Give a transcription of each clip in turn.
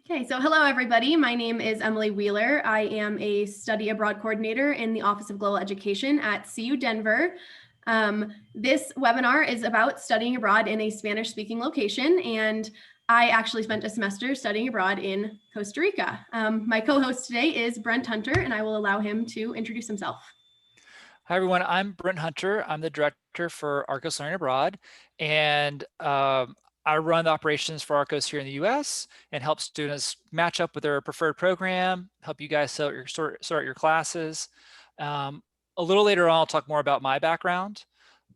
Okay, so hello everybody. My name is Emily Wheeler. I am a study abroad coordinator in the Office of Global Education at CU Denver. This webinar is about studying abroad in a Spanish-speaking location, and I actually spent a semester studying abroad in Costa Rica. My co-host today is Brent Hunter, and I will allow him to introduce himself. Hi, everyone. I'm Brent Hunter. I'm the director for Arcos Learning Abroad, and I run the operations for Arcos here in the U.S. and help students match up with their preferred program, help you guys sort out your classes. A little later on, I'll talk more about my background,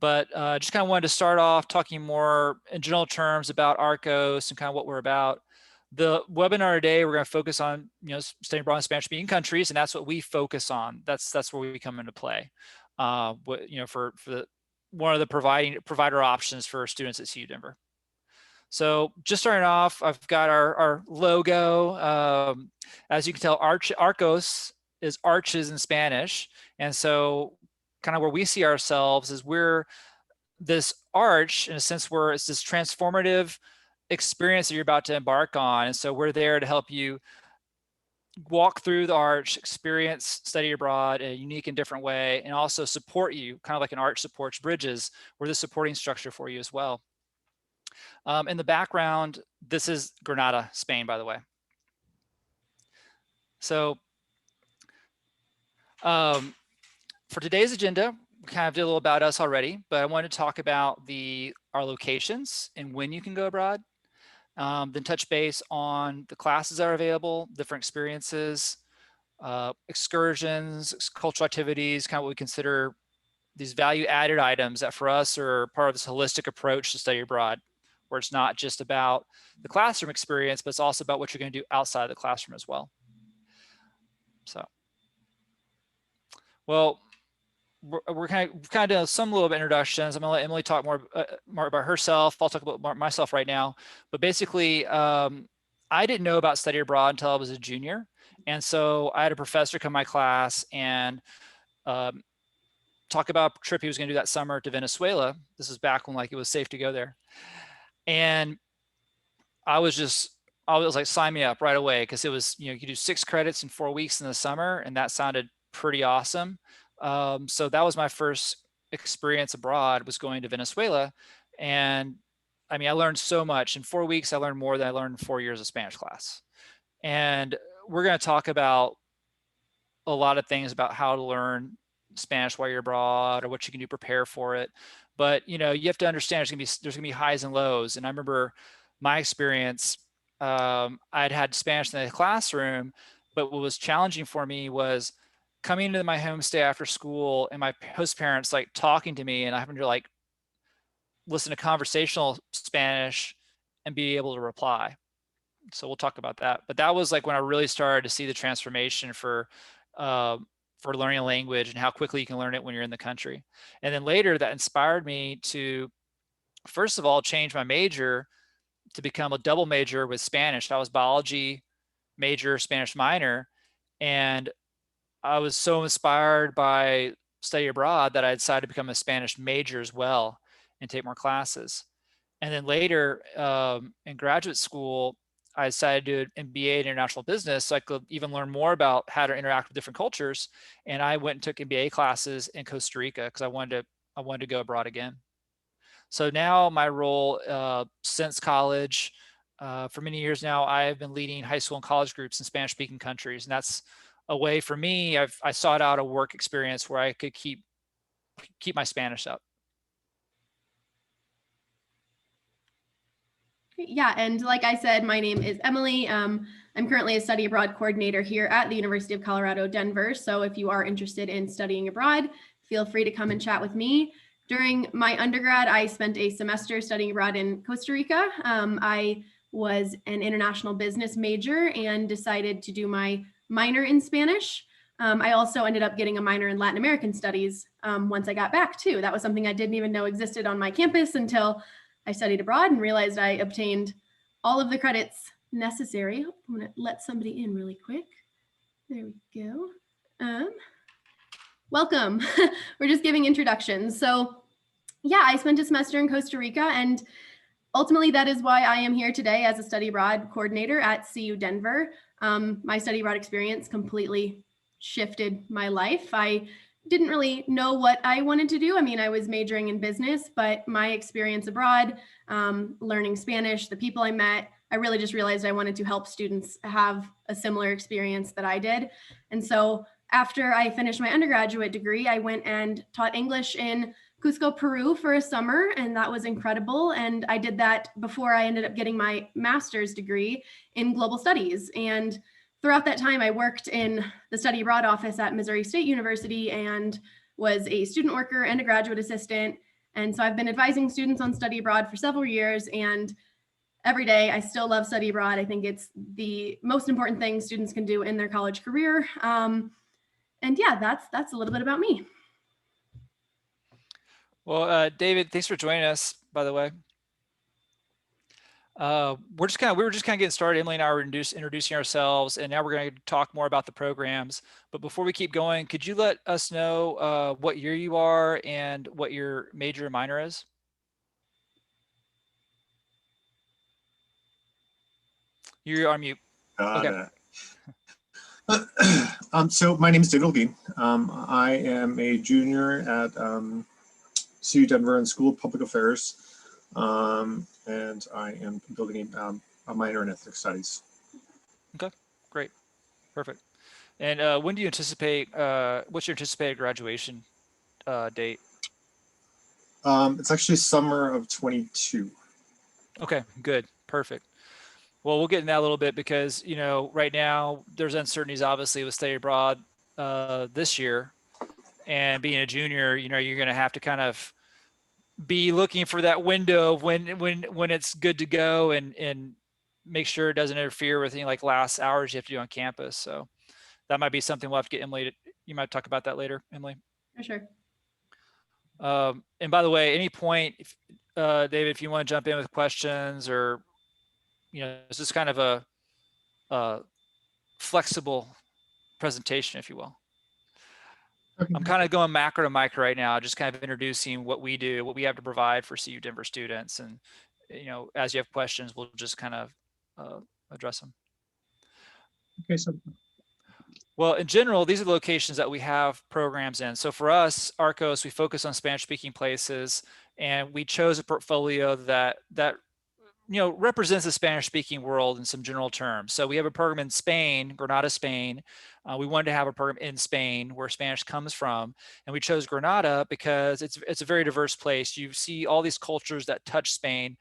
but just kind of wanted to start off talking more in general terms about Arcos and kind of what we're about. The webinar today, we're going to focus on studying abroad in Spanish-speaking countries, and that's what we focus on. That's where we come into play. For one of the provider options for students at CU Denver. So just starting off, I've got our logo. As you can tell, Arcos is arches in Spanish. And so kind of where we see ourselves is we're this arch, in a sense, where it's this transformative experience that you're about to embark on. And so we're there to help you walk through the arch, experience study abroad in a unique and different way, and also support you, kind of like an arch supports bridges. We're the supporting structure for you as well. In the background, this is Granada, Spain, by the way. So for today's agenda, we kind of did a little about us already, but I wanted to talk about our locations and when you can go abroad. Then touch base on the classes that are available, different experiences, excursions, cultural activities, kind of what we consider these value-added items that for us are part of this holistic approach to study abroad, where it's not just about the classroom experience, but it's also about what you're going to do outside the classroom as well. So, well, we're kind of doing some little bit of introductions. I'm gonna let Emily talk more about herself. I'll talk about myself right now. But basically, I didn't know about study abroad until I was a junior. And so I had a professor come to my class and talk about a trip he was going to do that summer to Venezuela. This was back when it was safe to go there. And I was like, sign me up right away, because it was, you could do 6 credits in 4 weeks in the summer, and that sounded pretty awesome. So that was my first experience abroad, was going to Venezuela. And I mean, I learned so much. In 4 weeks, I learned more than I learned in 4 years of Spanish class. And we're going to talk about a lot of things about how to learn Spanish while you're abroad, or what you can do to prepare for it. But you have to understand there's gonna be highs and lows. And I remember my experience. I'd had Spanish in the classroom, but what was challenging for me was coming into my homestay after school and my host parents talking to me, and I having to listen to conversational Spanish and be able to reply. So we'll talk about that. But that was when I really started to see the transformation for learning a language and how quickly you can learn it when you're in the country. And then later, that inspired me to, first of all, change my major to become a double major with Spanish. I was biology major, Spanish minor. And I was so inspired by study abroad that I decided to become a Spanish major as well and take more classes. And then later in graduate school, I decided to do an MBA in international business, so I could even learn more about how to interact with different cultures. And I went and took MBA classes in Costa Rica because I wanted to go abroad again. So now my role since college, for many years now, I have been leading high school and college groups in Spanish-speaking countries, and that's a way for me. I sought out a work experience where I could keep my Spanish up. Yeah, and like I said, my name is Emily. I'm currently a study abroad coordinator here at the University of Colorado, Denver. So if you are interested in studying abroad, feel free to come and chat with me. During my undergrad, I spent a semester studying abroad in Costa Rica. I was an international business major and decided to do my minor in Spanish. I also ended up getting a minor in Latin American studies once I got back too. That was something I didn't even know existed on my campus until I studied abroad and realized I obtained all of the credits necessary. I'm going to let somebody in really quick. There we go. Welcome. We're just giving introductions. So yeah, I spent a semester in Costa Rica, and Ultimately, that is why I am here today as a study abroad coordinator at CU Denver. My study abroad experience completely shifted my life. I didn't really know what I wanted to do. I mean, I was majoring in business, but my experience abroad, learning Spanish, the people I met, I really just realized I wanted to help students have a similar experience that I did. And so after I finished my undergraduate degree, I went and taught English in Cusco, Peru for a summer, and that was incredible. And I did that before I ended up getting my master's degree in global studies. And throughout that time, I worked in the study abroad office at Missouri State University and was a student worker and a graduate assistant. And so I've been advising students on study abroad for several years, and every day I still love study abroad. I think it's the most important thing students can do in their college career. And yeah, that's a little bit about me. Well, David, thanks for joining us, by the way. We were just kind of getting started. Emily and I were introducing ourselves, and now we're going to talk more about the programs. But before we keep going, could you let us know what year you are and what your major and minor is? You're on mute. Got Okay. it. So my name is David Levine. I am a junior at CU Denver in School of Public Affairs, and I am building a minor in ethnic studies. Okay, great, perfect. And when do you anticipate? What's your anticipated graduation date? It's actually summer of 22. Okay, good, perfect. Well, we'll get in that a little bit because, you know, right now there's uncertainties obviously with study abroad this year, and being a junior, you know, you're going to have to kind of be looking for that window of when it's good to go, and make sure it doesn't interfere with any like last hours you have to do on campus. So that might be something we'll have to get Emily to, you might talk about that later, Emily. For sure. And by the way, any point, if, David, if you want to jump in with questions, or, you know, this is kind of a flexible presentation, if you will. Okay. I'm kind of going macro to micro right now, just kind of introducing what we do, what we have to provide for CU Denver students. And, you know, as you have questions, we'll just kind of address them. Okay, so Well, in general, these are the locations that we have programs in. So for us, Arcos, we focus on Spanish-speaking places, and we chose a portfolio that you know, represents the Spanish-speaking world in some general terms. So we have a program in Spain, Granada, Spain. We wanted to have a program in Spain where Spanish comes from, and we chose Granada because it's a very diverse place. You see all these cultures that touch Spain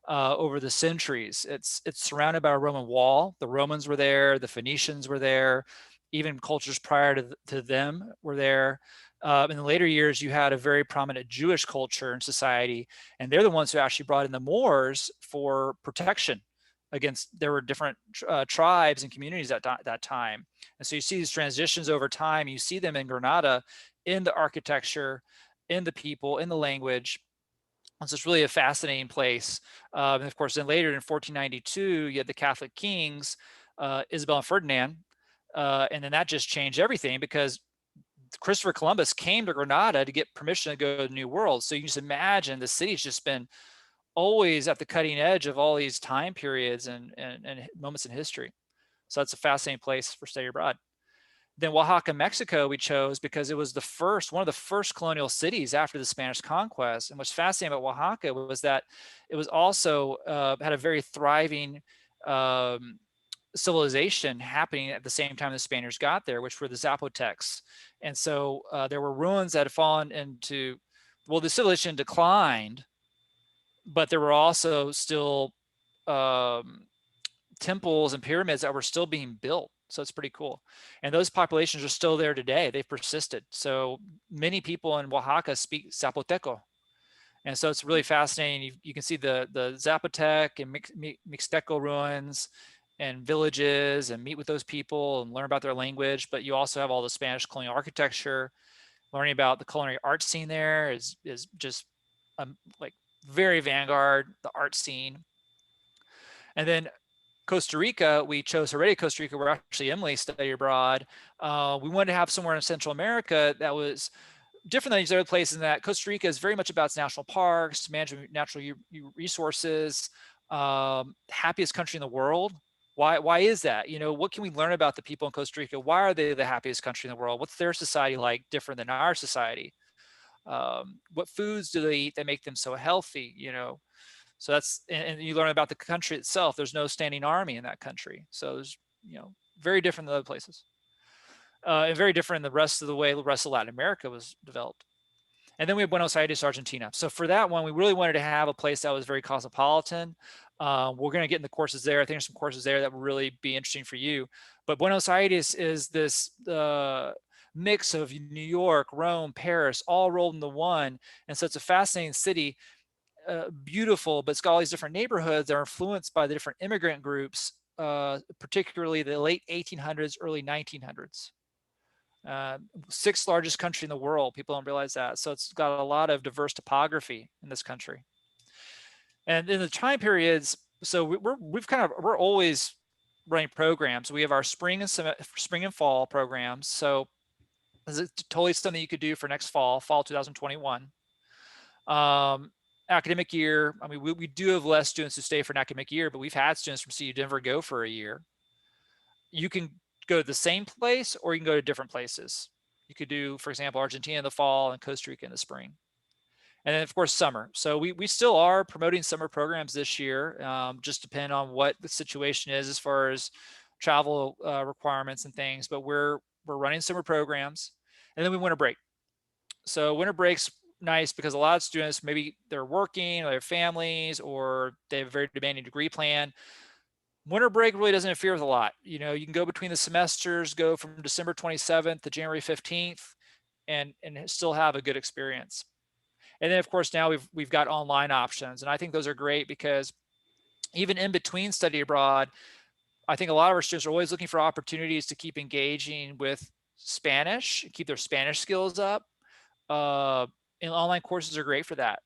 over the centuries. It's surrounded by a Roman wall. The Romans were there, the Phoenicians were there, even cultures prior to them were there. In the later years, you had a very prominent Jewish culture in society, and they're the ones who actually brought in the Moors for protection against, there were different tribes and communities at that time. And so you see these transitions over time. You see them in Granada, in the architecture, in the people, in the language. So it's really a fascinating place. And of course, then later in 1492, you had the Catholic kings, Isabel and Ferdinand, and then that just changed everything because Christopher Columbus came to Granada to get permission to go to the New World. So you just imagine the city's just been always at the cutting edge of all these time periods and moments in history. So that's a fascinating place for study abroad. Then Oaxaca, Mexico, we chose because it was one of the first colonial cities after the Spanish conquest. And what's fascinating about Oaxaca was that it was also had a very thriving civilization happening at the same time the Spaniards got there, which were the Zapotecs. And so there were ruins that had fallen into, well, the civilization declined, but there were also still temples and pyramids that were still being built. So it's pretty cool. And those populations are still there today. They've persisted. So many people in Oaxaca speak Zapoteco. And so it's really fascinating. You can see the Zapotec and Mixteco ruins and villages, and meet with those people and learn about their language. But you also have all the Spanish colonial architecture. Learning about the culinary art scene there is just like very vanguard, the art scene. And then Costa Rica, we chose Heredia, Costa Rica, where actually Emily studied abroad. We wanted to have somewhere in Central America that was different than these other places in that Costa Rica is very much about its national parks, managing natural resources, happiest country in the world. Why is that? You know, what can we learn about the people in Costa Rica? Why are they the happiest country in the world? What's their society like different than our society? What foods do they eat that make them so healthy? You know, so that's, and you learn about the country itself. There's no standing army in that country. So there's, you know, very different than other places. And very different in the rest of the way the rest of Latin America was developed. And then we have Buenos Aires, Argentina. So for that one, we really wanted to have a place that was very cosmopolitan. We're going to get in the courses there. I think there's some courses there that will really be interesting for you. But Buenos Aires is this mix of New York, Rome, Paris, all rolled into one. And so it's a fascinating city, beautiful, but it's got all these different neighborhoods that are influenced by the different immigrant groups, particularly the late 1800s, early 1900s. Sixth largest country in the world. People don't realize that. So it's got a lot of diverse topography in this country. And in the time periods, so we're always running programs. We have our spring and fall programs. So this is totally something you could do for next fall 2021. Academic year, I mean, we do have less students who stay for an academic year, but we've had students from CU Denver go for a year. You can go to the same place, or you can go to different places. You could do, for example, Argentina in the fall and Costa Rica in the spring. And then of course, summer. So we still are promoting summer programs this year, just depend on what the situation is as far as travel requirements and things, but we're running summer programs. And then we winter break. So winter break's nice because a lot of students, maybe they're working or they have families or they have a very demanding degree plan. Winter break really doesn't interfere with a lot. You know, you can go between the semesters, go from December 27th to January 15th and still have a good experience. And then of course, now we've got online options. And I think those are great because even in between study abroad, I think a lot of our students are always looking for opportunities to keep engaging with Spanish, keep their Spanish skills up. And online courses are great for that.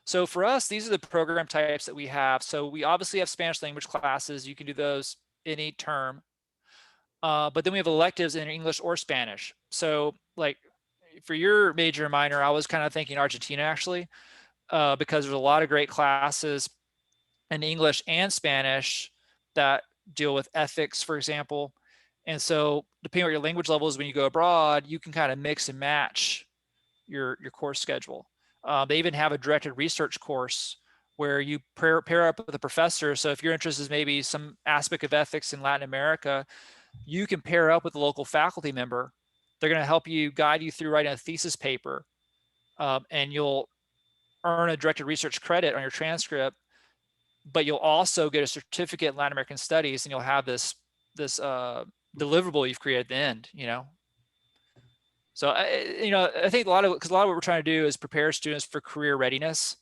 So for us, these are the program types that we have. So we obviously have Spanish language classes. You can do those any term. But then we have electives in English or Spanish. So like for your major and minor, I was kind of thinking Argentina actually, because there's a lot of great classes in English and Spanish that deal with ethics, for example. And so depending on what your language level is when you go abroad, you can kind of mix and match your course schedule. They even have a directed research course where you pair up with a professor. So if your interest is maybe some aspect of ethics in Latin America, you can pair up with a local faculty member. They're going to help you, guide you through writing a thesis paper, and you'll earn a directed research credit on your transcript, but you'll also get a certificate in Latin American studies, and you'll have this deliverable you've created at the end, you know. So, you know, I think because a lot of what we're trying to do is prepare students for career readiness,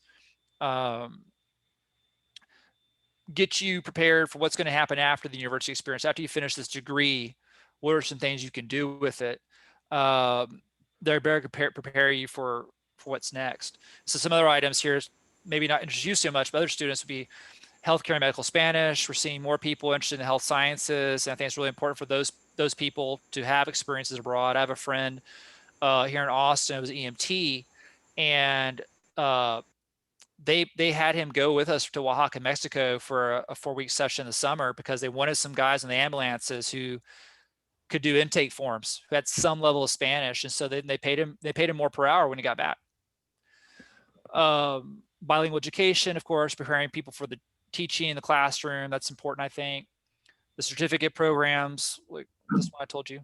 get you prepared for what's going to happen after the university experience. After you finish this degree, what are some things you can do with it? They're better prepare you for what's next. So some other items here, maybe not interest you so much, but other students would be healthcare and medical Spanish. We're seeing more people interested in the health sciences. And I think it's really important for those people to have experiences abroad. I have a friend here in Austin, it was EMT, and they had him go with us to Oaxaca, Mexico for a 4-week session in the summer because they wanted some guys in the ambulances who could do intake forms, who had some level of Spanish. And so they paid him more per hour when he got back. Bilingual education, of course, preparing people for the teaching in the classroom. That's important, I think. The certificate programs, like this one I told you.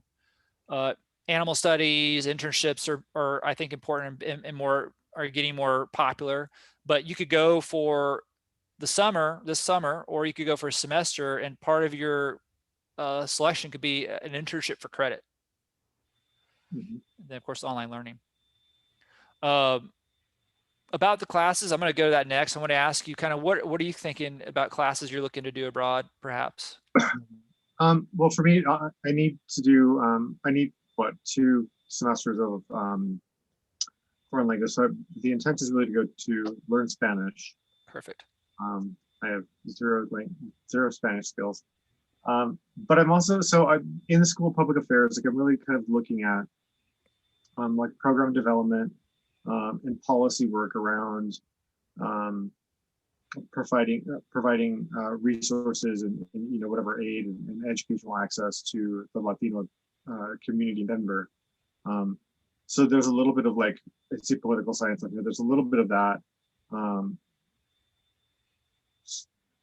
Animal studies, internships are I think important and more are getting more popular. But you could go for this summer, or you could go for a semester, and part of your selection could be an internship for credit. Mm-hmm. And then of course, online learning. About the classes, I'm going to go to that next. I want to ask you kind of what are you thinking about classes you're looking to do abroad, perhaps? Well, for me, I need to do, I need 2 semesters of foreign language. So the intent is really to go to learn Spanish. Perfect. I have zero Spanish skills. But I'm also, so I'm in the School of Public Affairs, like I'm really kind of looking at like program development and policy work around um, providing resources and you know whatever aid and educational access to the Latino community in Denver. So there's a little bit of like, I see political science on here. There's a little bit of that.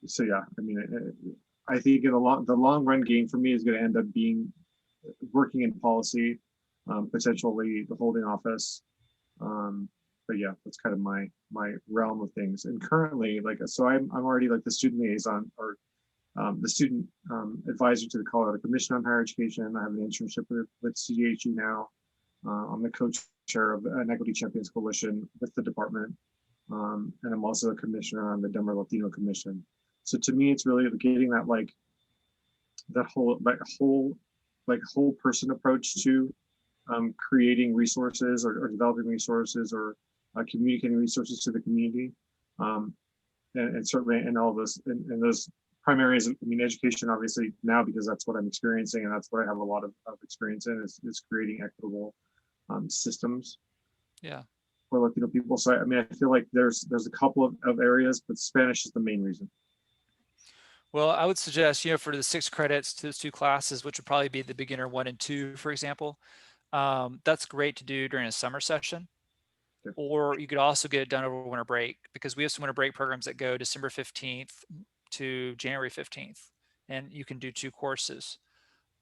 So yeah, I mean, I think in the long run game for me is going to end up being working in policy, potentially the holding office. But yeah, that's kind of my realm of things. And currently, like, so I'm already like the student liaison or the student advisor to the Colorado Commission on Higher Education. I have an internship with CDHE now. I'm the co-chair of an Equity Champions Coalition with the department. And I'm also a commissioner on the Denver Latino Commission. So to me, it's really getting that like that whole person approach to creating resources or developing resources or communicating resources to the community. And certainly in all this, in those primary areas, I mean, education, obviously now, because that's what I'm experiencing and that's what I have a lot of experience in is creating equitable systems. Yeah. For Latino people. So I mean, I feel like there's a couple of areas, but Spanish is the main reason. Well, I would suggest, you know, for the 6 credits to those 2 classes, which would probably be the beginner 1 and 2, for example, that's great to do during a summer session. Okay. Or you could also get it done over winter break, because we have some winter break programs that go December 15th to January 15th, and you can do 2 courses.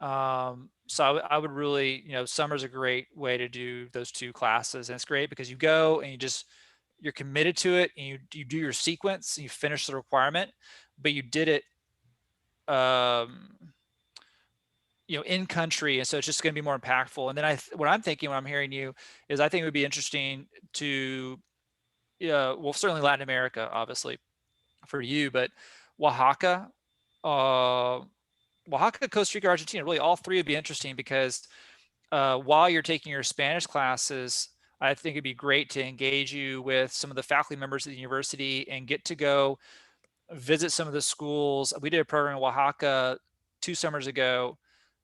So I would really, you know, summer's a great way to do those 2 classes, and it's great because you go and you're committed to it, and you do your sequence and you finish the requirement, but you did it you know, in country, and so it's just going to be more impactful. And then what I'm thinking when I'm hearing you is I think it would be interesting to well, certainly Latin America, obviously for you, but Oaxaca, Costa Rica, Argentina, really all 3 would be interesting, because while you're taking your Spanish classes, I think it'd be great to engage you with some of the faculty members at the university and get to go visit some of the schools. We did a program in Oaxaca 2 summers ago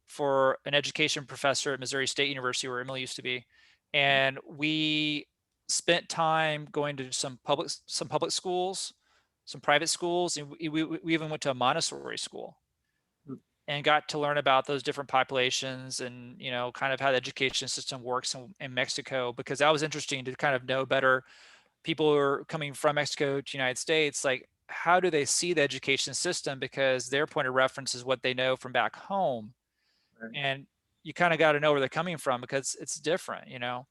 for an education professor at Missouri State University, where Emily used to be. And we spent time going to some public schools, some private schools, and we even went to a Montessori school and got to learn about those different populations and, you know, kind of how the education system works in Mexico, because that was interesting to kind of know better. People who are coming from Mexico to the United States, like, how do they see the education system? Because their point of reference is what they know from back home. Right. And you kind of got to know where they're coming from, because it's different, you know.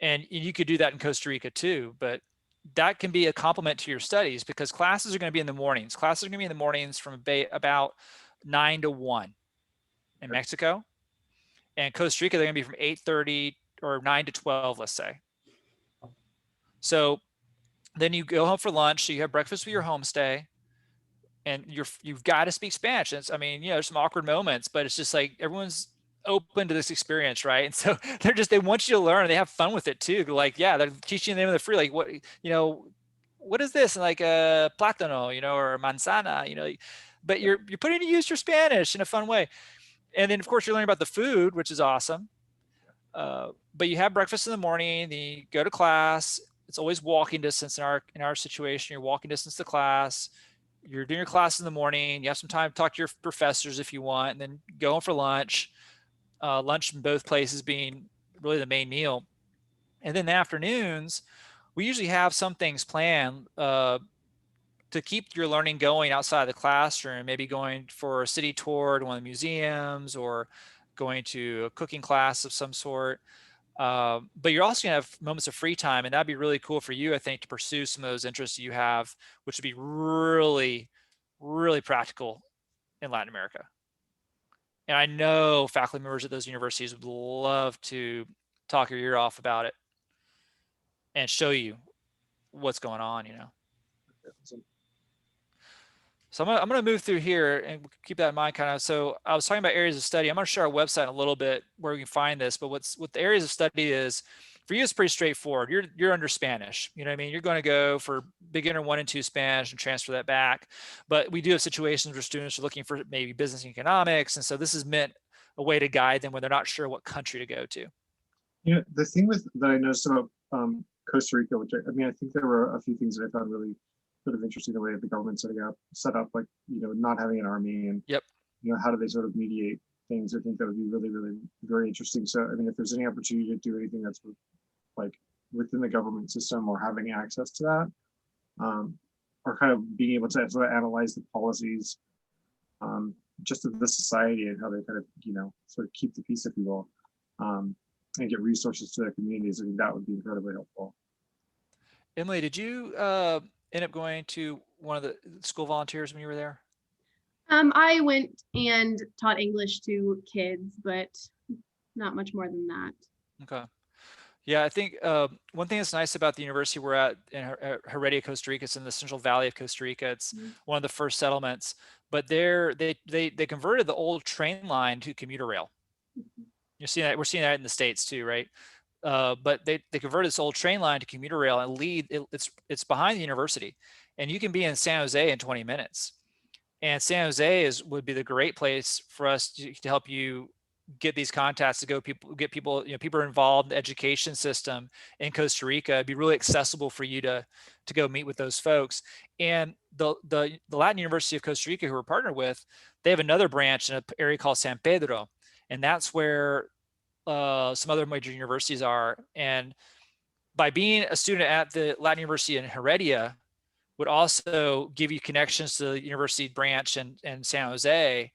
And you could do that in Costa Rica too, but that can be a complement to your studies, because classes are going to be in the mornings. Classes are going to be in the mornings from about 9 to 1 in Mexico. And Costa Rica, they're going to be from 8:30 or 9 to 12, let's say. So then you go home for lunch, so you have breakfast with your homestay, and you've got to speak Spanish. I mean, you know, there's some awkward moments, but it's just like everyone's open to this experience, right? And so they want you to learn, and they have fun with it too. Like, yeah, they're teaching you the name of the fruit, like, what, you know, what is this? And like plátano, you know, or manzana, you know, but you're putting to use your Spanish in a fun way. And then of course you're learning about the food, which is awesome. But you have breakfast in the morning, then you go to class. It's always walking distance in our situation. You're walking distance to class. You're doing your class in the morning. You have some time to talk to your professors if you want, and then go home for lunch. Lunch in both places being really the main meal. And then the afternoons, we usually have some things planned to keep your learning going outside the classroom, maybe going for a city tour to one of the museums, or going to a cooking class of some sort. But you're also gonna have moments of free time, and that'd be really cool for you, I think, to pursue some of those interests you have, which would be really, really practical in Latin America. And I know faculty members at those universities would love to talk your ear off about it and show you what's going on, you know. So I'm going to move through here and keep that in mind kind of. So I was talking about areas of study. I'm going to share our website in a little bit where we can find this, but what the areas of study is For you, it's pretty straightforward. You're under Spanish. You know what I mean? You're going to go for beginner 1 and 2 Spanish and transfer that back. But we do have situations where students are looking for maybe business and economics. And so this is meant a way to guide them when they're not sure what country to go to. You know, the thing that I noticed about Costa Rica, which I mean, I think there were a few things that I found really sort of interesting, the way the government set up, like, you know, not having an army, and Yep. you know, how do they sort of mediate things? I think that would be really, really very interesting. So, I mean, if there's any opportunity to do anything that's like within the government system, or having access to that, or kind of being able to sort of analyze the policies, just of the society, and how they kind of, you know, sort of keep the peace, if you will, and get resources to their communities, I think that would be incredibly helpful. Emily, did you end up going to one of the school volunteers when you were there? I went and taught English to kids, but not much more than that. Okay. Yeah, I think one thing that's nice about the university we're at in Heredia, Costa Rica, it's in the Central Valley of Costa Rica. It's one of the first settlements, but they converted the old train line to commuter rail. You're seeing that, we're seeing that in the States too, right? But they converted this old train line to commuter rail, and it's behind the university, and you can be in San Jose in 20 minutes. And San Jose would be the great place for us to help you get these contacts, to get people, you know, people are involved in the education system in Costa Rica. It'd be really accessible for you to go meet with those folks. And the Latin University of Costa Rica, who we're partnered with, they have another branch in an area called San Pedro, and that's where some other major universities are. And by being a student at the Latin University in Heredia would also give you connections to the university branch in San Jose.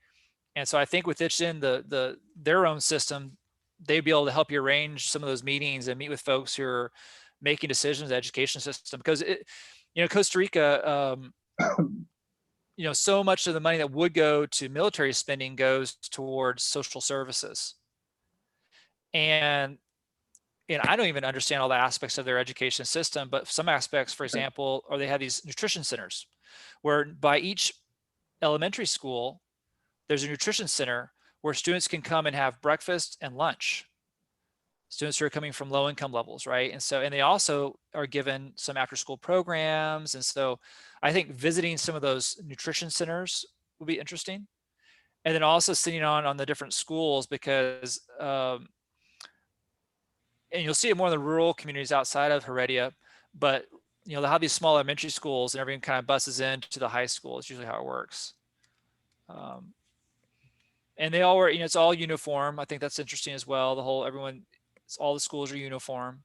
And so I think within their own system, they'd be able to help you arrange some of those meetings and meet with folks who are making decisions in the education system. Because Costa Rica, so much of the money that would go to military spending goes towards social services. And I don't even understand all the aspects of their education system, but some aspects, for example, or they have these nutrition centers where by each elementary school, there's a nutrition center where students can come and have breakfast and lunch. Students who are coming from low income levels, right? And they also are given some after school programs. And so I think visiting some of those nutrition centers would be interesting. And then also sitting on the different schools, because and you'll see it more in the rural communities outside of Heredia, but they'll have these small elementary schools and everyone kind of buses into the high school. It's usually how it works. And they all were, it's all uniform. I think that's interesting as well. All the schools are uniform.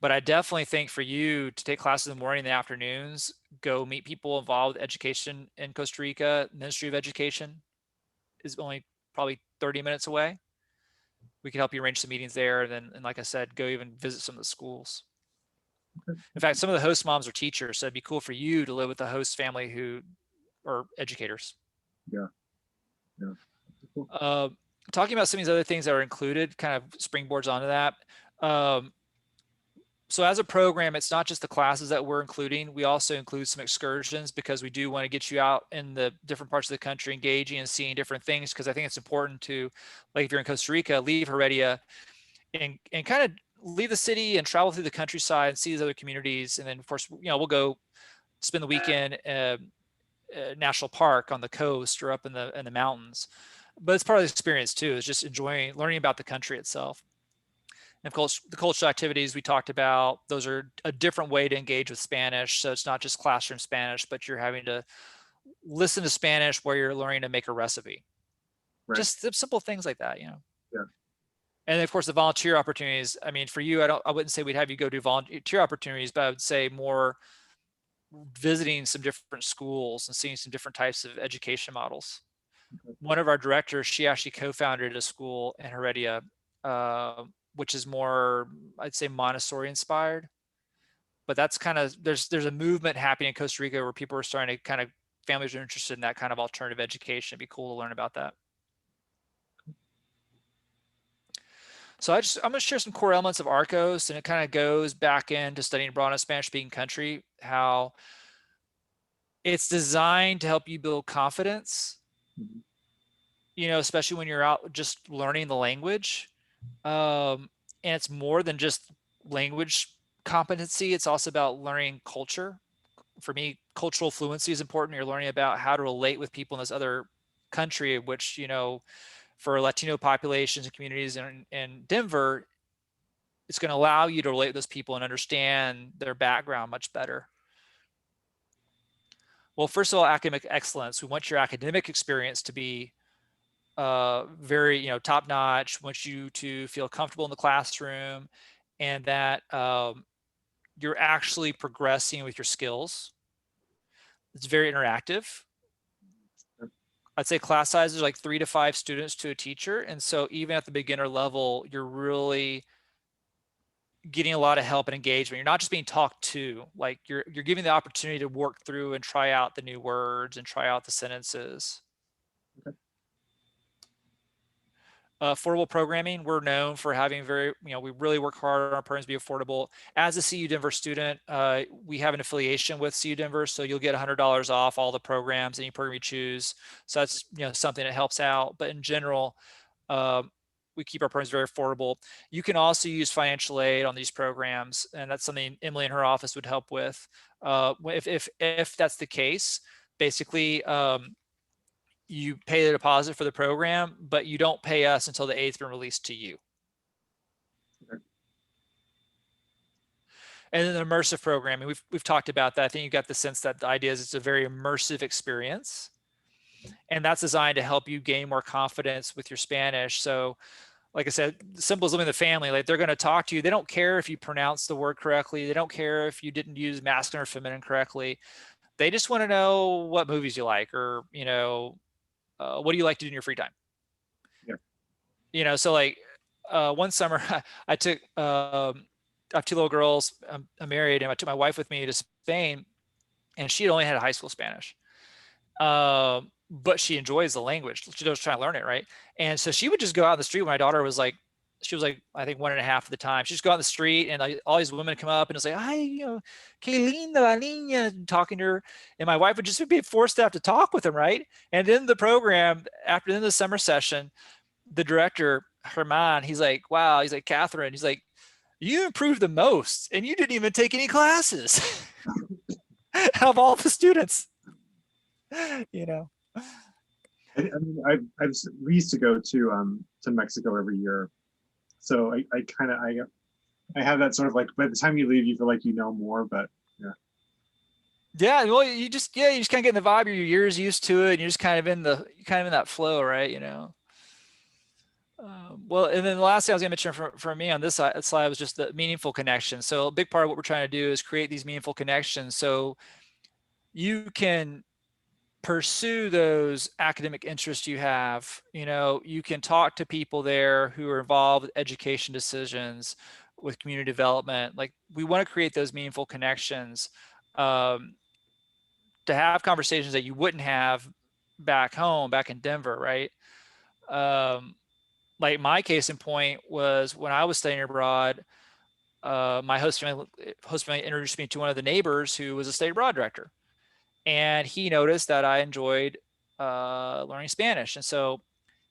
But I definitely think for you to take classes in the morning and the afternoons, go meet people involved with education in Costa Rica. Ministry of Education is only probably 30 minutes away. We can help you arrange some meetings there. And like I said, go even visit some of the schools. Okay. In fact, some of the host moms are teachers. So it'd be cool for you to live with a host family who are educators. Yeah. Cool. Talking about some of these other things that are included, kind of springboards onto that. So as a program, it's not just the classes that we're including. We also include some excursions, because we do want to get you out in the different parts of the country, engaging and seeing different things. Because I think it's important to, like if you're in Costa Rica, leave Heredia and kind of leave the city and travel through the countryside and see these other communities. And then of course, we'll go spend the weekend national park on the coast or up in the mountains. But it's part of the experience too, is just learning about the country itself. And of course, the cultural activities we talked about, those are a different way to engage with Spanish. So it's not just classroom Spanish, but you're having to listen to Spanish where you're learning to make a recipe. Right. Just simple things like that, Yeah. And then of course, the volunteer opportunities. I mean, for you, I wouldn't say we'd have you go do volunteer opportunities, but I would say more visiting some different schools and seeing some different types of education models. Okay. One of our directors, she actually co-founded a school in Heredia, which is more, I'd say, Montessori inspired. But that's kind of, there's a movement happening in Costa Rica where people are starting to families are interested in that kind of alternative education. It'd be cool to learn about that. So I'm going to share some core elements of Arcos, and it kind of goes back into studying abroad in a Spanish-speaking country, how it's designed to help you build confidence, especially when you're out just learning the language. And it's more than just language competency. It's also about learning culture. For me, cultural fluency is important. You're learning about how to relate with people in this other country, which, you know, for Latino populations and communities in Denver, it's going to allow you to relate with those people and understand their background much better. Well, first of all, academic excellence. We want your academic experience to be very, you know, top notch. We want you to feel comfortable in the classroom, and that you're actually progressing with your skills. It's very interactive. I'd say class sizes are like 3 to 5 students to a teacher. And so even at the beginner level, you're really getting a lot of help and engagement. You're not just being talked to, like you're giving the opportunity to work through and try out the new words and try out the sentences. Okay. Affordable programming, we're known for having very, you know, we really work hard on our programs to be affordable. As a CU Denver student, we have an affiliation with CU Denver, so you'll get $100 off all the programs, any program you choose. So that's, you know, something that helps out. But in general, we keep our programs very affordable. You can also use financial aid on these programs, and that's something Emily and her office would help with. If that's the case, basically, you pay the deposit for the program, but you don't pay us until the aid's been released to you. Okay. And then the immersive programming, we've talked about that. I think you got the sense that the idea is it's a very immersive experience, and that's designed to help you gain more confidence with your Spanish. So like I said, simple as living in the family, like they're going to talk to you. They don't care if you pronounce the word correctly. They don't care if you didn't use masculine or feminine correctly. They just want to know what movies you like, or, you know, what do you like to do in your free time? Yeah. You know, so like one summer I took, I have 2 little girls. I'm married, and I took my wife with me to Spain, and she had only had high school Spanish. But she enjoys the language. She was trying to learn it, right? And so she would just go out in the street when my daughter was like, she was like, I think 1.5 at the time. She'd just go out in the street, and like, all these women come up and say, "Hi, you know, que linda la niña," talking to her. And my wife would just be forced to have to talk with them, right? And then the program, after the summer session, the director, Herman, he's like, wow, he's like, Catherine, he's like, you improved the most, and you didn't even take any classes of all the students, you know. I mean, we used to go to Mexico every year, so I have that sort of like, by the time you leave, you feel like you know more, but yeah, well, you just kind of get in the vibe. Your ears used to it, and you're just kind of in that flow, right? You know. Well, and then the last thing I was going to mention for me on this slide was just the meaningful connection. So a big part of what we're trying to do is create these meaningful connections, so you can pursue those academic interests you have. You know, you can talk to people there who are involved with education decisions, with community development. Like, we want to create those meaningful connections, to have conversations that you wouldn't have back home, back in Denver, right? Like my case in point was when I was studying abroad, my host family introduced me to one of the neighbors who was a study abroad director. And he noticed that I enjoyed learning Spanish. And so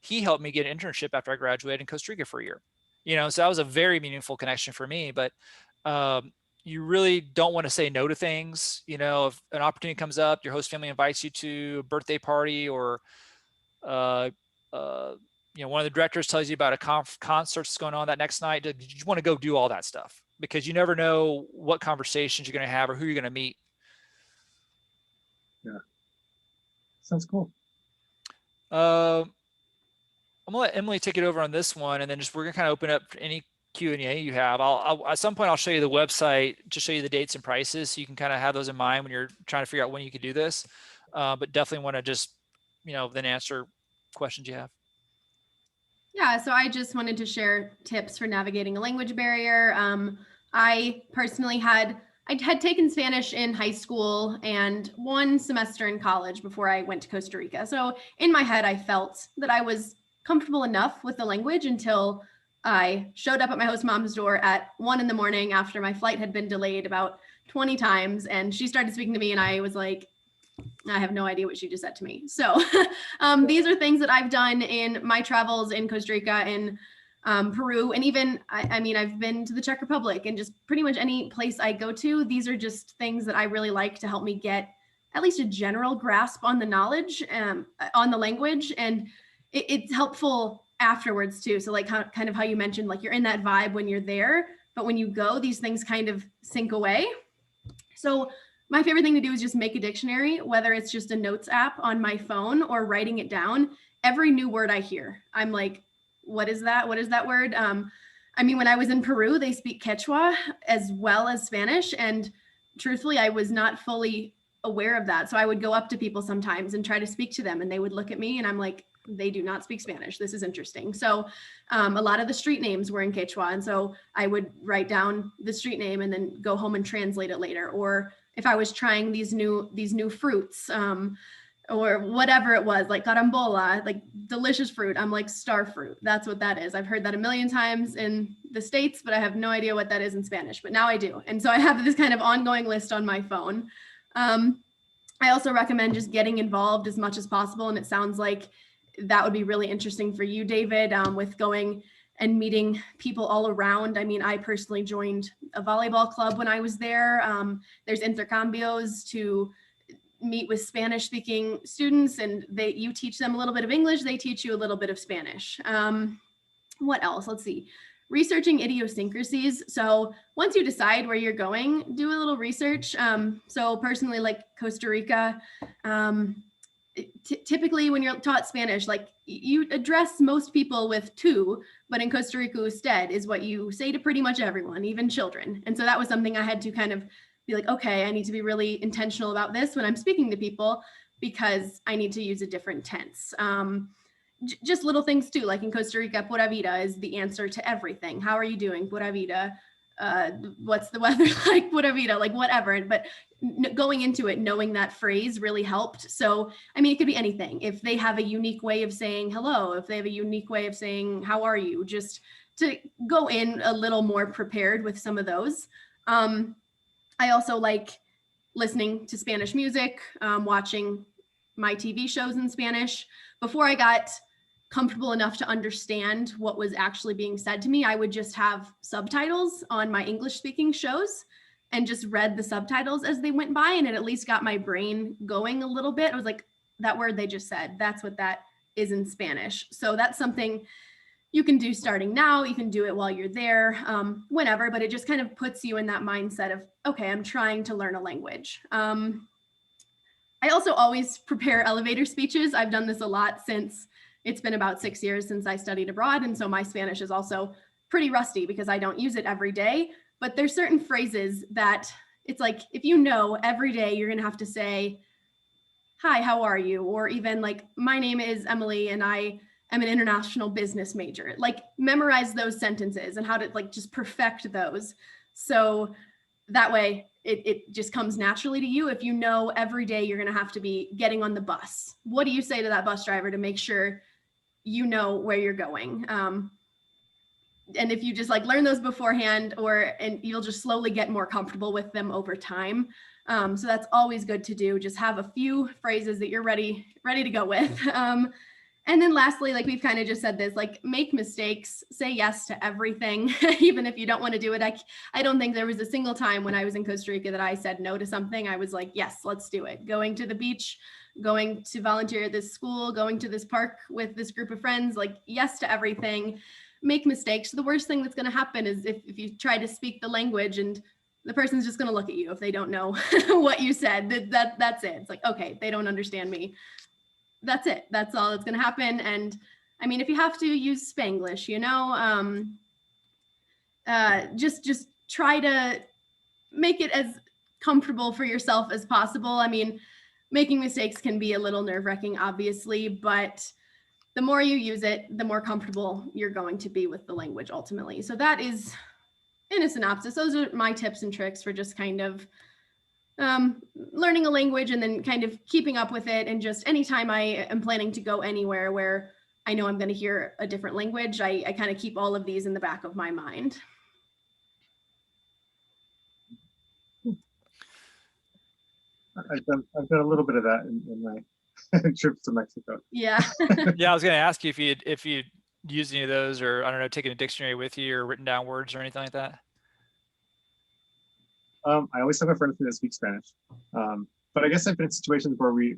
he helped me get an internship after I graduated in Costa Rica for a year. You know, so that was a very meaningful connection for me. But you really don't want to say no to things. You know, if an opportunity comes up, your host family invites you to a birthday party, or you know, one of the directors tells you about a concert that's going on that next night, you want to go do all that stuff, because you never know what conversations you're going to have or who you're going to meet. Yeah, sounds cool. I'm gonna let Emily take it over on this one, and then we're gonna kind of open up any Q&A you have. I'll at some point I'll show you the website, just show you the dates and prices, so you can kind of have those in mind when you're trying to figure out when you could do this. But definitely want to just, you know, then answer questions you have. Yeah, so I just wanted to share tips for navigating a language barrier. I personally had taken Spanish in high school and 1 semester in college before I went to Costa Rica. So in my head, I felt that I was comfortable enough with the language until I showed up at my host mom's door at 1 a.m. after my flight had been delayed about 20 times. And she started speaking to me, and I was like, I have no idea what she just said to me. So these are things that I've done in my travels in Costa Rica. And Peru, and even, I mean, I've been to the Czech Republic, and just pretty much any place I go to, these are just things that I really like to help me get at least a general grasp on the knowledge, on the language. And it's helpful afterwards too. So like kind of how you mentioned, like you're in that vibe when you're there, but when you go, these things kind of sink away. So my favorite thing to do is just make a dictionary, whether it's just a notes app on my phone or writing it down. Every new word I hear, I'm like, what is that? What is that word? I mean, when I was in Peru, they speak Quechua as well as Spanish. And truthfully, I was not fully aware of that. So I would go up to people sometimes and try to speak to them, and they would look at me and I'm like, they do not speak Spanish. This is interesting. So a lot of the street names were in Quechua. And so I would write down the street name and then go home and translate it later. Or if I was trying these new fruits, or whatever it was, like carambola, like delicious fruit, I'm like, star fruit. That's what that is. I've heard that a million times in the States, but I have no idea what that is in Spanish, but now I do. And so I have this kind of ongoing list on my phone. I also recommend just getting involved as much as possible. And it sounds like that would be really interesting for you, David, with going and meeting people all around. I mean, I personally joined a volleyball club when I was there. There's intercambios to meet with Spanish speaking students, and you teach them a little bit of English, they teach you a little bit of Spanish. What else? Let's see. Researching idiosyncrasies. So once you decide where you're going, do a little research. So personally, like Costa Rica, typically when you're taught Spanish, like you address most people with tú, but in Costa Rica, usted is what you say to pretty much everyone, even children. And so that was something I had to kind of be like, okay, I need to be really intentional about this when I'm speaking to people, because I need to use a different tense. Just little things too, like in Costa Rica, pura vida is the answer to everything. How are you doing? Pura vida. What's the weather like? Pura vida, like whatever. But going into it, knowing that phrase really helped. So, I mean, it could be anything. If they have a unique way of saying hello, if they have a unique way of saying, how are you? Just to go in a little more prepared with some of those. I also like listening to Spanish music, watching my TV shows in Spanish. Before I got comfortable enough to understand what was actually being said to me, I would just have subtitles on my English speaking shows and just read the subtitles as they went by, and it at least got my brain going a little bit. I was like, that word they just said, that's what that is in Spanish. So that's something you can do starting now. You can do it while you're there, whenever, but it just kind of puts you in that mindset of, okay, I'm trying to learn a language. I also always prepare elevator speeches. I've done this a lot since it's been about 6 years since I studied abroad. And so my Spanish is also pretty rusty because I don't use it every day, but there's certain phrases that it's like, if you know every day you're gonna have to say, hi, how are you? Or even like, my name is Emily and I am an international business major. Like memorize those sentences and how to like just perfect those. So that way it just comes naturally to you. If you know every day you're gonna have to be getting on the bus, what do you say to that bus driver to make sure you know where you're going? And if you just like learn those beforehand, and you'll just slowly get more comfortable with them over time. So that's always good to do. Just have a few phrases that you're ready to go with. And then lastly, like we've kind of just said this, like make mistakes, say yes to everything, even if you don't want to do it. I don't think there was a single time when I was in Costa Rica that I said no to something. I was like, yes, let's do it. Going to the beach, going to volunteer at this school, going to this park with this group of friends, like yes to everything. Make mistakes. The worst thing that's going to happen is if you try to speak the language and the person's just going to look at you if they don't know what you said. That's it. It's like, okay, they don't understand me. That's it. That's all that's going to happen. And I mean, if you have to use Spanglish, you know, just try to make it as comfortable for yourself as possible. I mean, making mistakes can be a little nerve-wracking, obviously, but the more you use it, the more comfortable you're going to be with the language ultimately. So that is, in a synopsis, those are my tips and tricks for just kind of learning a language and then kind of keeping up with it. And just anytime I am planning to go anywhere where I know I'm going to hear a different language, I kind of keep all of these in the back of my mind. I've done a little bit of that in my trips to Mexico. Yeah. Yeah, I was going to ask you if you used any of those, or I don't know, taking a dictionary with you or written down words or anything like that? I always have a friend that speaks Spanish, but I guess I've been in situations where we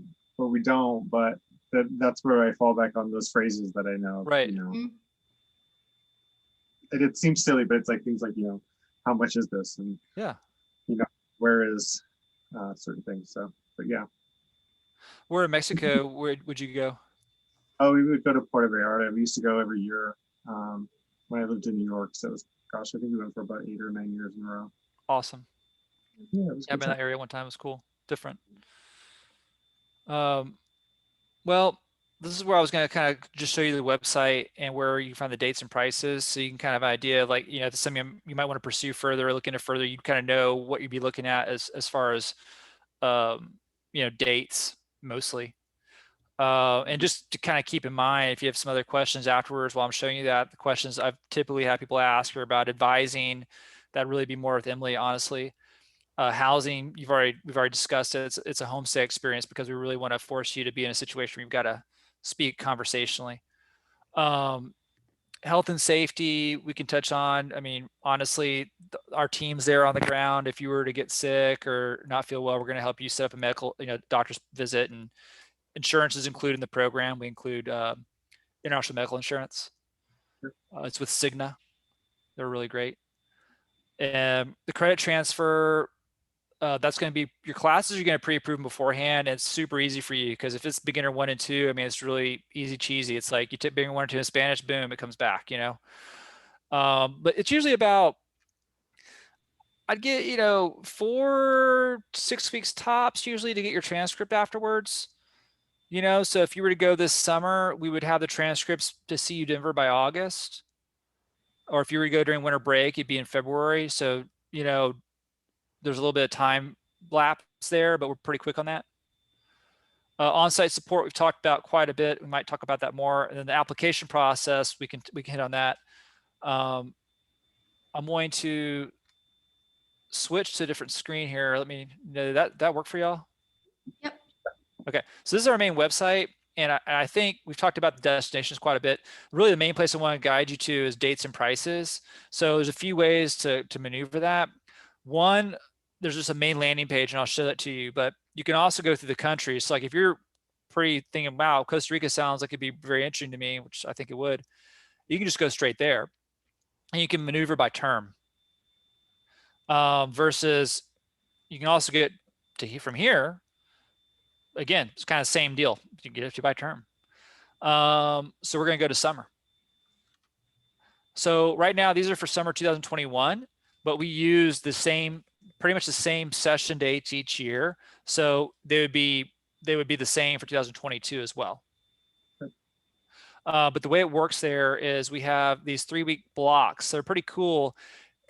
don't, but that's where I fall back on those phrases that I know. Right. You know, Mhm. it seems silly, but it's like things like, you know, how much is this, and Yeah. you know, where is certain things. So, but yeah. Where in Mexico, where would you go? Oh, we would go to Puerto Vallarta. We used to go every year when I lived in New York. So it was, gosh, I think we went for about 8 or 9 years in a row. Awesome. Yeah, it was Yeah, I've good been in time. that area one time. It was cool. Different. Well, this is where I was going to kind of just show you the website and where you can find the dates and prices, so you can kind of have an idea of, like, you know, if it's something you might want to pursue further, or look into further, you kind of know what you'd be looking at as far as you know, dates mostly. And just to kind of keep in mind, if you have some other questions afterwards while I'm showing you that, the questions I've typically had people ask are about advising. That'd really be more with Emily, honestly. Housing, we've already discussed it. It's a homestay experience, because we really want to force you to be in a situation where you've got to speak conversationally. Health and safety, we can touch on. I mean, honestly, our team's there on the ground. If you were to get sick or not feel well, we're going to help you set up a medical, you know, doctor's visit, and insurance is included in the program. We include international medical insurance. It's with Cigna. They're really great. And the credit transfer, that's going to be, your classes are going to pre-approve them beforehand. And it's super easy for you, because if it's beginner 1 and 2, I mean, it's really easy cheesy. It's like you take beginner 1 and 2 in Spanish, boom, it comes back, you know. But it's usually about, I'd get, you know, 4 to 6 weeks tops usually to get your transcript afterwards. You know, so if you were to go this summer, we would have the transcripts to CU Denver by August. Or if you were to go during winter break, it'd be in February. So, you know, there's a little bit of time lapse there, but we're pretty quick on that. On-site support, we've talked about quite a bit. We might talk about that more. And then the application process, we can hit on that. I'm going to switch to a different screen here. Let me know that work for y'all? Yep. Okay, so this is our main website, and I think we've talked about the destinations quite a bit. Really, the main place I want to guide you to is dates and prices. So there's a few ways to maneuver that. One, there's just a main landing page, and I'll show that to you, but you can also go through the countries. So like if you're pretty thinking, wow, Costa Rica sounds like it'd be very interesting to me, which I think it would, you can just go straight there, and you can maneuver by term. Versus you can also get to from here. Again, it's kind of the same deal. You get it to by term. So we're going to go to summer. So right now, these are for summer 2021, but we use the same, pretty much the same session dates each year. So they would be the same for 2022 as well. But the way it works there is we have these 3-week blocks. They're pretty cool.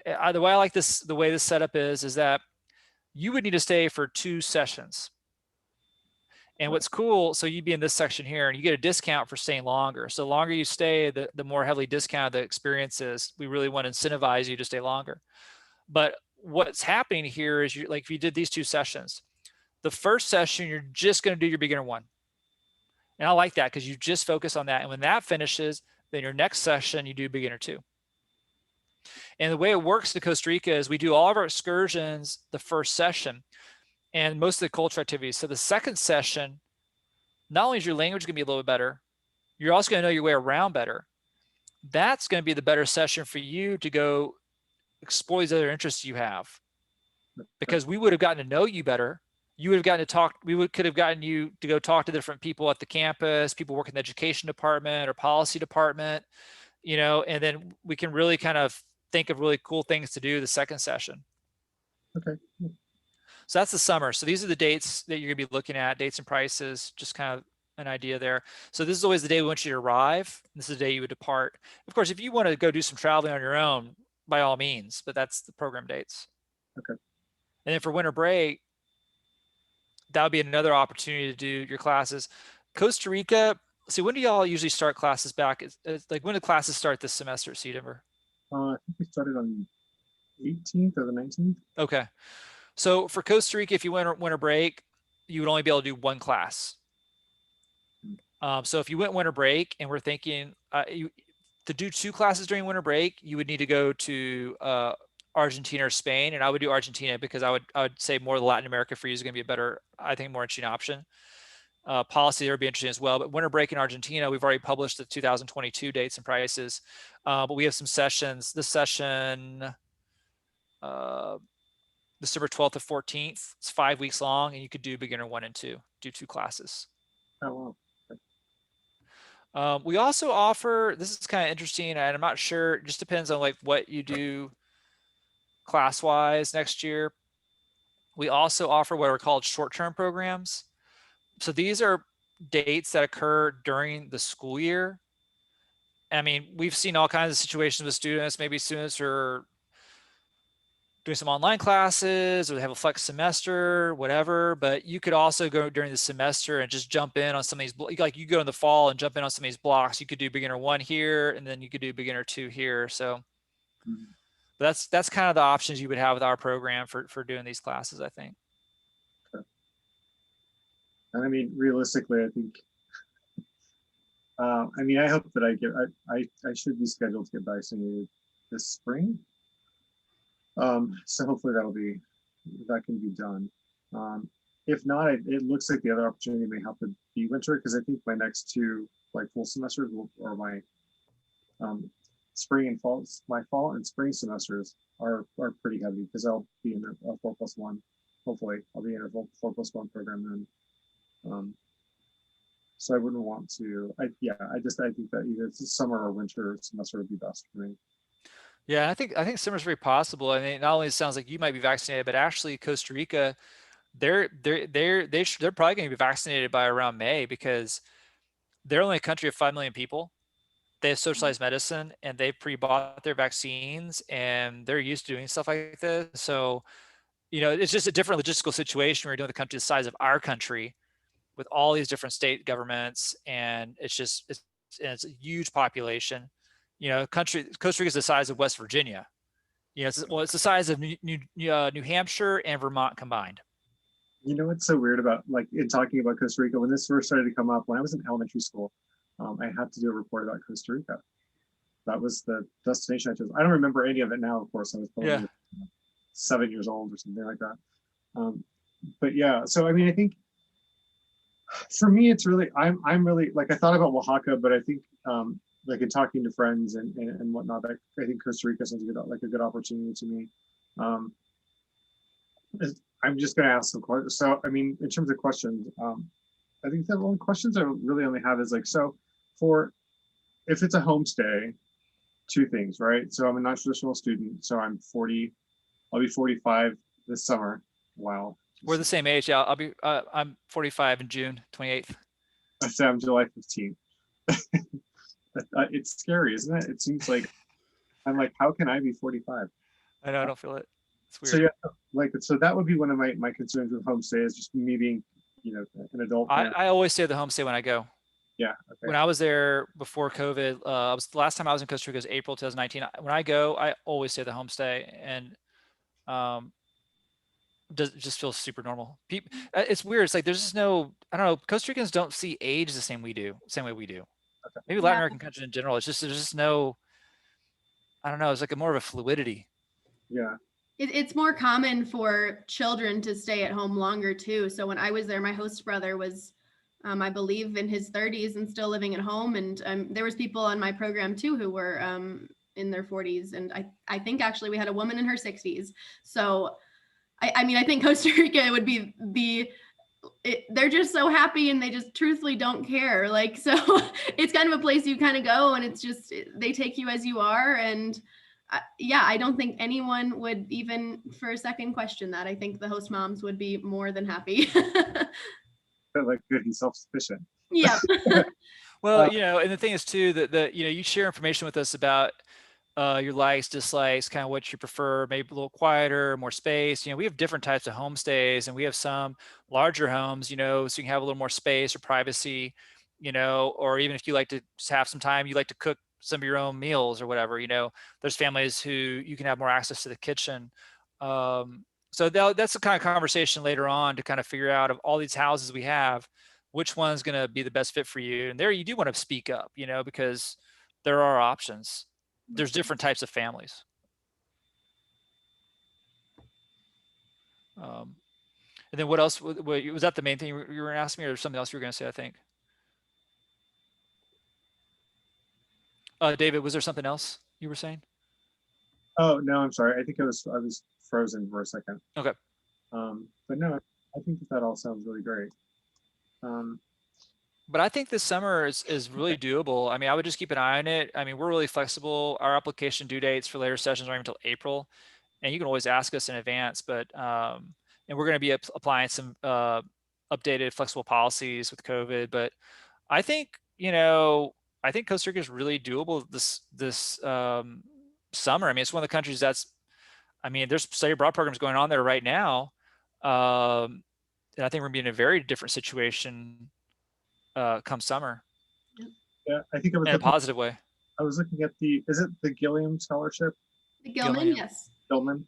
The way I like this, the way this setup is that you would need to stay for 2 sessions. And what's cool, so you'd be in this section here, and you get a discount for staying longer. So the longer you stay, the more heavily discounted the experience is. We really want to incentivize you to stay longer. But what's happening here is, like if you did these 2 sessions, the first session, you're just going to do your beginner 1. And I like that, because you just focus on that. And when that finishes, then your next session, you do beginner 2. And the way it works in Costa Rica is we do all of our excursions the first session, and most of the cultural activities. So the second session, not only is your language going to be a little bit better, you're also going to know your way around better. That's going to be the better session for you to go explore these other interests you have, because we would have gotten to know you better. You would have gotten to talk. Could have gotten you to go talk to different people at the campus, people working in the education department or policy department, you know, and then we can really kind of think of really cool things to do the second session. Okay. So that's the summer. So these are the dates that you're gonna be looking at, dates and prices, just kind of an idea there. So this is always the day we want you to arrive. This is the day you would depart. Of course, if you want to go do some traveling on your own, by all means, but that's the program dates. Okay. And then for winter break, that would be another opportunity to do your classes. Costa Rica, see, when do y'all usually start classes back? It's like, when do classes start this semester at CU Denver? I think we started on 18th or the 19th. Okay. So for Costa Rica, if you went winter break, you would only be able to do 1 class. So if you went winter break, and we're thinking to do 2 classes during winter break, you would need to go to Argentina or Spain, and I would do Argentina because I would say more Latin America for you is going to be a better, I think, more interesting option. Policy there would be interesting as well. But winter break in Argentina, we've already published the 2022 dates and prices, but we have some sessions. This session, December 12th to 14th, it's 5 weeks long, and you could do beginner 1 and 2, do 2 classes. Oh, We also offer, this is kind of interesting, and I'm not sure, it just depends on like what you do class-wise next year. We also offer what are called short-term programs. So these are dates that occur during the school year. I mean, we've seen all kinds of situations with students. Maybe students are doing some online classes or they have a flex semester, whatever, but you could also go during the semester and just jump in on some of these, like you go in the fall and jump in on some of these blocks. You could do beginner 1 here, and then you could do beginner 2 here. So that's kind of the options you would have with our program for doing these classes, I think. and I mean, realistically, I think, I mean, I hope that I should be scheduled to get vaccinated this spring. So hopefully that can be done. If not, it looks like the other opportunity may have to be winter, because I think my next 2 like full semesters or my spring and fall, my fall and spring semesters are pretty heavy, because I'll be in a 4+1. Hopefully, I'll be in a 4+1 program then. So I wouldn't want to. I think that either summer or winter semester would be best for me. Yeah, I think summer's very possible. I mean, not only it sounds like you might be vaccinated, but actually Costa Rica, they're probably going to be vaccinated by around May, because they're only a country of 5 million people. They have socialized medicine, and they pre-bought their vaccines, and they're used to doing stuff like this. So, it's just a different logistical situation. We're doing the country the size of our country with all these different state governments, and it's a huge population. Costa Rica is the size of West Virginia. It's the size of New Hampshire and Vermont combined. You know what's so weird about, like, in talking about Costa Rica, when this first started to come up, when I was in elementary school, I had to do a report about Costa Rica. That was the destination I chose. I don't remember any of it now, of course. I was probably 7 years old or something like that. But yeah, so I mean, I think for me, it's really, I'm really, like, I thought about Oaxaca, but I think like in talking to friends and whatnot, I think Costa Rica sounds a good opportunity to me. I'm just going to ask some questions. So, I mean, in terms of questions, I think the only questions I really only have is like, so if it's a homestay, 2 things, right? So I'm a non-traditional student, so I'll be 45 this summer. Wow. We're the same age. Yeah, I'm 45 in June 28th. I say I'm July 15th. It's scary, isn't it? It seems like I'm like, how can I be 45? I know, I don't feel it. It's weird. So yeah, so that would be one of my concerns with homestay, is just me being, an adult. I always stay at the homestay when I go. Yeah. Okay. When I was there before COVID, the last time I was in Costa Rica was April 2019. When I go, I always stay at the homestay, and it just feels super normal. It's weird. It's like there's just no, I don't know. Costa Ricans don't see age the same way we do. Okay. Maybe Latin American countries in general. There's just no, I don't know. It's like more of a fluidity. Yeah. It's more common for children to stay at home longer too. So when I was there, my host brother was, I believe, in his 30s and still living at home. And there was people on my program too who were in their 40s. And I think actually we had a woman in her 60s. So I mean, I think Costa Rica would be they're just so happy, and they just truthfully don't care. Like, so it's kind of a place you kind of go, and it's just, they take you as you are. And I don't think anyone would even for a second question that. I think the host moms would be more than happy. Like good and self-sufficient. Yeah. Well, and the thing is too, that you share information with us about your likes, dislikes, kind of what you prefer, maybe a little quieter, more space. We have different types of homestays, and we have some larger homes, so you can have a little more space or privacy, or even if you like to just have some time, you like to cook some of your own meals or whatever, there's families who you can have more access to the kitchen. So that's the kind of conversation later on to kind of figure out, of all these houses we have, which one's going to be the best fit for you. And there you do want to speak up, because there are options. There's different types of families. And then what else? Was that the main thing you were going to ask me, or something else you were going to say? I think. David, was there something else you were saying? Oh no, I'm sorry. I think I was frozen for a second. Okay. But no, I think that all sounds really great. But I think this summer is really doable. I mean, I would just keep an eye on it. I mean, we're really flexible. Our application due dates for later sessions aren't until April, and you can always ask us in advance. But and we're going to be applying some updated flexible policies with COVID. But I think, you know, I think Costa Rica is really doable this summer. I mean, it's one of the countries that's, I mean, there's study abroad programs going on there right now. And I think we're going to be in a very different situation come summer. Yeah, I think I was in a positive way. I was looking at is it the Gilliam Scholarship? The Gilman, yes. Gilman.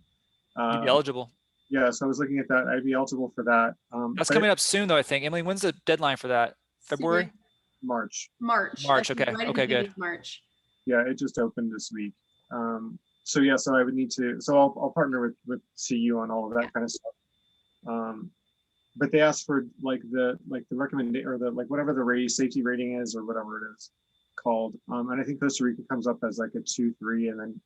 You'd be eligible. Yeah, so I was looking at that. I'd be eligible for that. That's coming up soon, though, I think. Emily, when's the deadline for that? February? March. March. Okay. Right, okay, good. March. Yeah, it just opened this week. So yeah, so I would need to. So I'll partner with CU on all of that kind of stuff. But they asked for like the recommendation, or the whatever the safety rating is, or whatever it is called. And I think Costa Rica comes up as like a 2-3, and then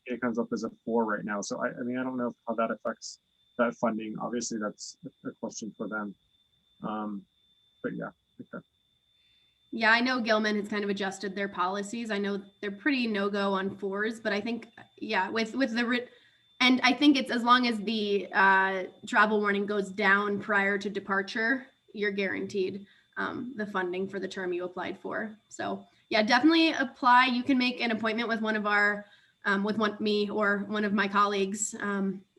it comes up as a 4 right now. So I mean, I don't know how that affects that funding. Obviously, that's a question for them. But yeah. Okay. Yeah, I know Gilman has kind of adjusted their policies. I know they're pretty no-go on 4s, but I think, yeah, with the and I think it's as long as the travel warning goes down prior to departure, you're guaranteed the funding for the term you applied for. So yeah, definitely apply. You can make an appointment with one of our, me or one of my colleagues.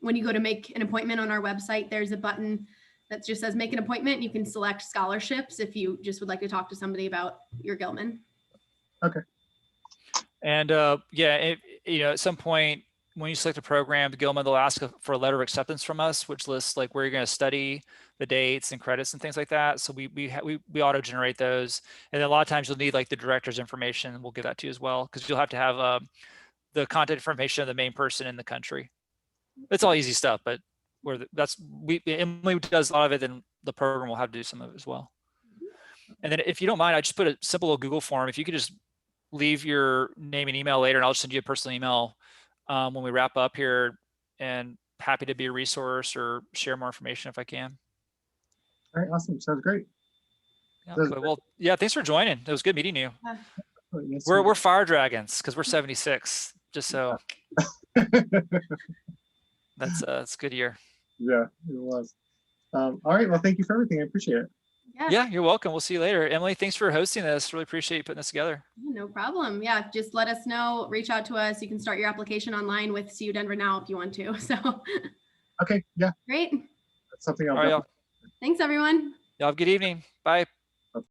When you go to make an appointment on our website, there's a button that just says make an appointment. You can select scholarships if you just would like to talk to somebody about your Gilman. Okay. And yeah, at some point, when you select a program, Gilman, they'll ask for a letter of acceptance from us, which lists like where you're going to study, the dates and credits and things like that. So we auto generate those. And then a lot of times you'll need like the director's information, and we'll give that to you as well, because you'll have to have the contact information of the main person in the country. It's all easy stuff, but Emily does a lot of it, then the program will have to do some of it as well. And then if you don't mind, I just put a simple little Google form. If you could just leave your name and email later, and I'll just send you a personal email when we wrap up here, and happy to be a resource or share more information if I can. All right, awesome. Sounds great. Yeah, well, yeah, thanks for joining. It was good meeting you. Yes, We're fire dragons because we're 76. Just so that's a good year. Yeah, it was. All right. Well, thank you for everything. I appreciate it. Yeah, you're welcome. We'll see you later. Emily, thanks for hosting this. Really appreciate you putting this together. No problem. Yeah, just let us know. Reach out to us. You can start your application online with CU Denver now if you want to. So. Okay. Yeah. Great. That's something I'll All right, Thanks, everyone. y'all have a good evening. Bye.